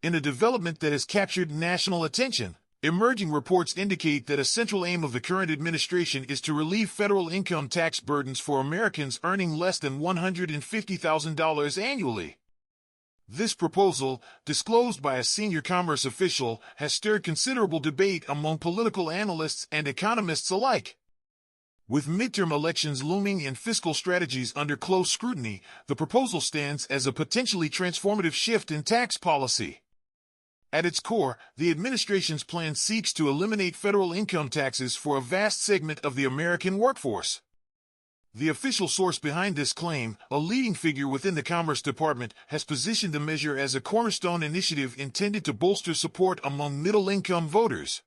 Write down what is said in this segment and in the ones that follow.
In a development that has captured national attention, emerging reports indicate that a central aim of the current administration is to relieve federal income tax burdens for Americans earning less than $150,000 annually. This proposal, disclosed by a senior commerce official, has stirred considerable debate among political analysts and economists alike. With midterm elections looming and fiscal strategies under close scrutiny, the proposal stands as a potentially transformative shift in tax policy. At its core, the administration's plan seeks to eliminate federal income taxes for a vast segment of the American workforce. The official source behind this claim, a leading figure within the Commerce Department, has positioned the measure as a cornerstone initiative intended to bolster support among middle-income voters.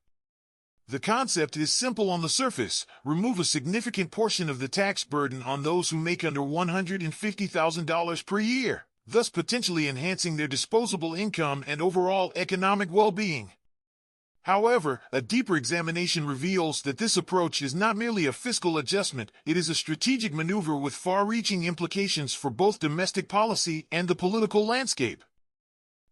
The concept is simple on the surface: remove a significant portion of the tax burden on those who make under $150,000 per year, thus potentially enhancing their disposable income and overall economic well-being. However, a deeper examination reveals that this approach is not merely a fiscal adjustment, it is a strategic maneuver with far-reaching implications for both domestic policy and the political landscape.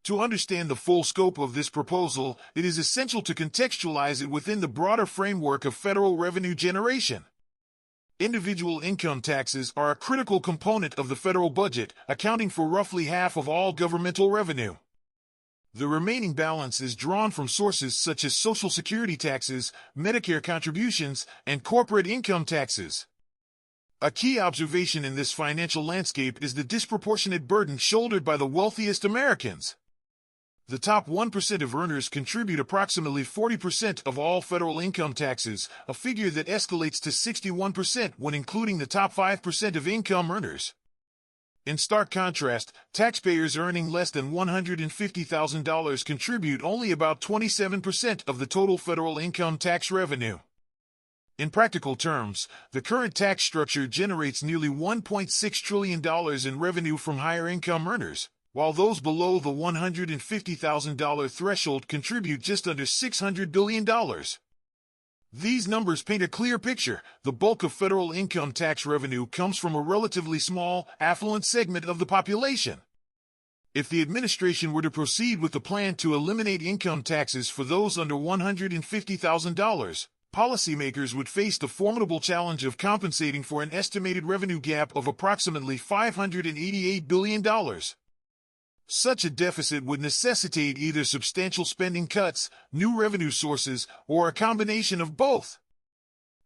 To understand the full scope of this proposal, it is essential to contextualize it within the broader framework of federal revenue generation. Individual income taxes are a critical component of the federal budget, accounting for roughly half of all governmental revenue. The remaining balance is drawn from sources such as Social Security taxes, Medicare contributions, and corporate income taxes. A key observation in this financial landscape is the disproportionate burden shouldered by the wealthiest Americans. The top 1% of earners contribute approximately 40% of all federal income taxes, a figure that escalates to 61% when including the top 5% of income earners. In stark contrast, taxpayers earning less than $150,000 contribute only about 27% of the total federal income tax revenue. In practical terms, the current tax structure generates nearly $1.6 trillion in revenue from higher income earners, while those below the $150,000 threshold contribute just under $600 billion. These numbers paint a clear picture. The bulk of federal income tax revenue comes from a relatively small, affluent segment of the population. If the administration were to proceed with the plan to eliminate income taxes for those under $150,000, policymakers would face the formidable challenge of compensating for an estimated revenue gap of approximately $588 billion. Such a deficit would necessitate either substantial spending cuts, new revenue sources, or a combination of both.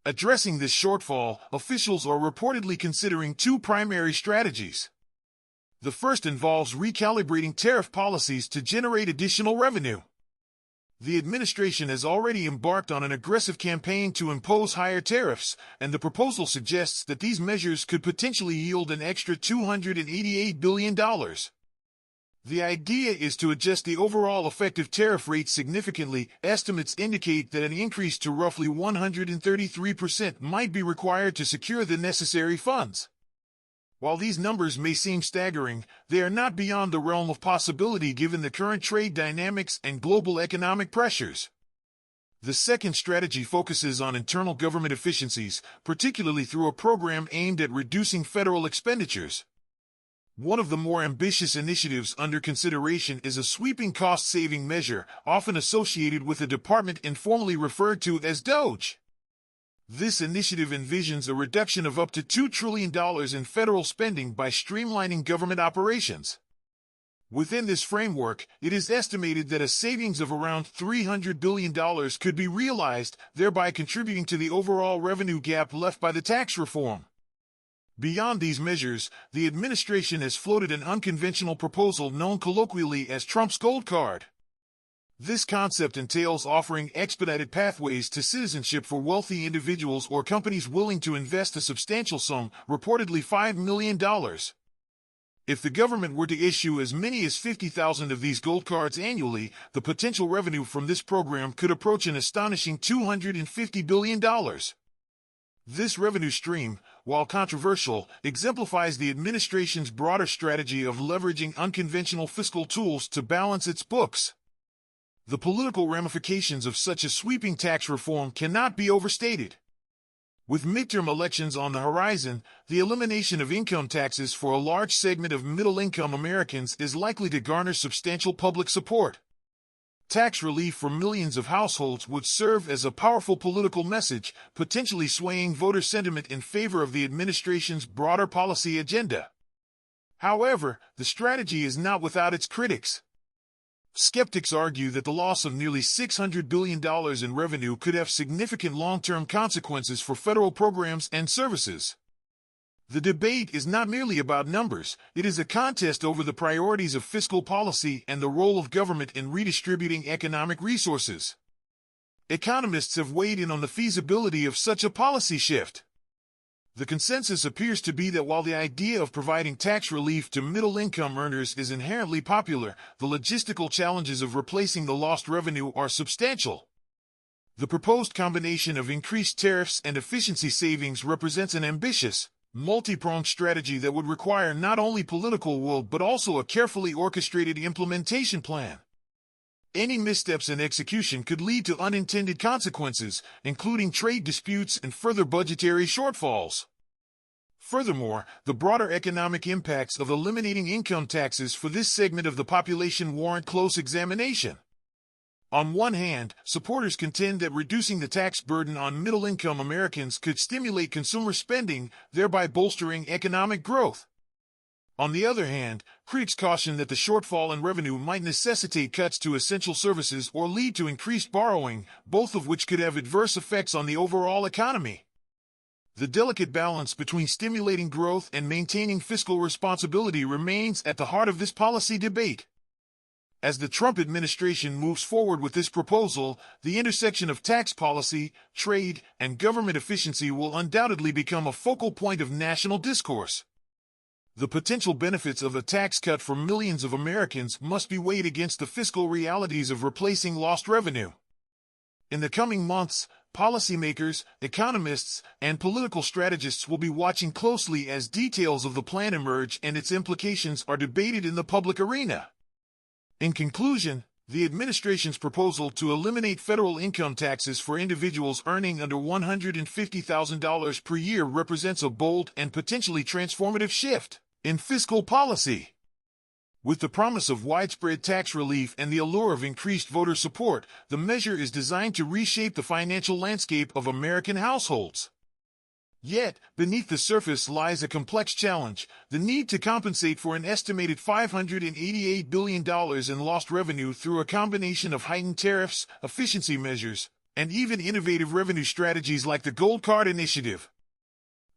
Addressing this shortfall, officials are reportedly considering two primary strategies. The first involves recalibrating tariff policies to generate additional revenue. The administration has already embarked on an aggressive campaign to impose higher tariffs, and the proposal suggests that these measures could potentially yield an extra $288 billion. The idea is to adjust the overall effective tariff rate significantly. Estimates indicate that an increase to roughly 133% might be required to secure the necessary funds. While these numbers may seem staggering, they are not beyond the realm of possibility given the current trade dynamics and global economic pressures. The second strategy focuses on internal government efficiencies, particularly through a program aimed at reducing federal expenditures. One of the more ambitious initiatives under consideration is a sweeping cost-saving measure, often associated with a department informally referred to as DOGE. This initiative envisions a reduction of up to $2 trillion in federal spending by streamlining government operations. Within this framework, it is estimated that a savings of around $300 billion could be realized, thereby contributing to the overall revenue gap left by the tax reform. Beyond these measures, the administration has floated an unconventional proposal known colloquially as Trump's Gold Card. This concept entails offering expedited pathways to citizenship for wealthy individuals or companies willing to invest a substantial sum, reportedly $5 million. If the government were to issue as many as 50,000 of these gold cards annually, the potential revenue from this program could approach an astonishing $250 billion. This revenue stream, while controversial, exemplifies the administration's broader strategy of leveraging unconventional fiscal tools to balance its books. The political ramifications of such a sweeping tax reform cannot be overstated. With midterm elections on the horizon, the elimination of income taxes for a large segment of middle-income Americans is likely to garner substantial public support. Tax relief for millions of households would serve as a powerful political message, potentially swaying voter sentiment in favor of the administration's broader policy agenda. However, the strategy is not without its critics. Skeptics argue that the loss of nearly $600 billion in revenue could have significant long-term consequences for federal programs and services. The debate is not merely about numbers, it is a contest over the priorities of fiscal policy and the role of government in redistributing economic resources. Economists have weighed in on the feasibility of such a policy shift. The consensus appears to be that while the idea of providing tax relief to middle-income earners is inherently popular, the logistical challenges of replacing the lost revenue are substantial. The proposed combination of increased tariffs and efficiency savings represents an ambitious, multi-pronged strategy that would require not only political will but also a carefully orchestrated implementation plan. Any missteps in execution could lead to unintended consequences, including trade disputes and further budgetary shortfalls. Furthermore, the broader economic impacts of eliminating income taxes for this segment of the population warrant close examination. On one hand, supporters contend that reducing the tax burden on middle-income Americans could stimulate consumer spending, thereby bolstering economic growth. On the other hand, critics caution that the shortfall in revenue might necessitate cuts to essential services or lead to increased borrowing, both of which could have adverse effects on the overall economy. The delicate balance between stimulating growth and maintaining fiscal responsibility remains at the heart of this policy debate. As the Trump administration moves forward with this proposal, the intersection of tax policy, trade, and government efficiency will undoubtedly become a focal point of national discourse. The potential benefits of a tax cut for millions of Americans must be weighed against the fiscal realities of replacing lost revenue. In the coming months, policymakers, economists, and political strategists will be watching closely as details of the plan emerge and its implications are debated in the public arena. In conclusion, the administration's proposal to eliminate federal income taxes for individuals earning under $150,000 per year represents a bold and potentially transformative shift in fiscal policy. With the promise of widespread tax relief and the allure of increased voter support, the measure is designed to reshape the financial landscape of American households. Yet, beneath the surface lies a complex challenge: the need to compensate for an estimated $588 billion in lost revenue through a combination of heightened tariffs, efficiency measures, and even innovative revenue strategies like the Gold Card Initiative.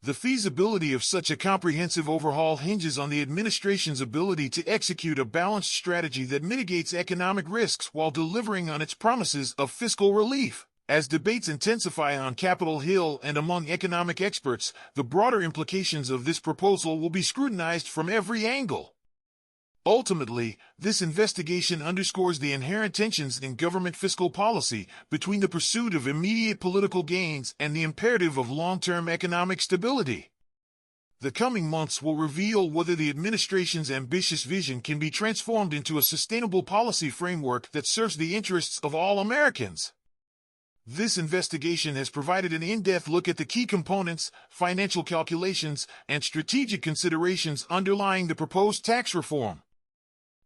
The feasibility of such a comprehensive overhaul hinges on the administration's ability to execute a balanced strategy that mitigates economic risks while delivering on its promises of fiscal relief. As debates intensify on Capitol Hill and among economic experts, the broader implications of this proposal will be scrutinized from every angle. Ultimately, this investigation underscores the inherent tensions in government fiscal policy between the pursuit of immediate political gains and the imperative of long-term economic stability. The coming months will reveal whether the administration's ambitious vision can be transformed into a sustainable policy framework that serves the interests of all Americans. This investigation has provided an in-depth look at the key components, financial calculations, and strategic considerations underlying the proposed tax reform.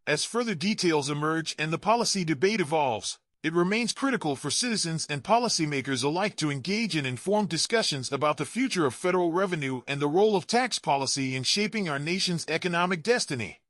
As further details emerge and the policy debate evolves, it remains critical for citizens and policymakers alike to engage in informed discussions about the future of federal revenue and the role of tax policy in shaping our nation's economic destiny.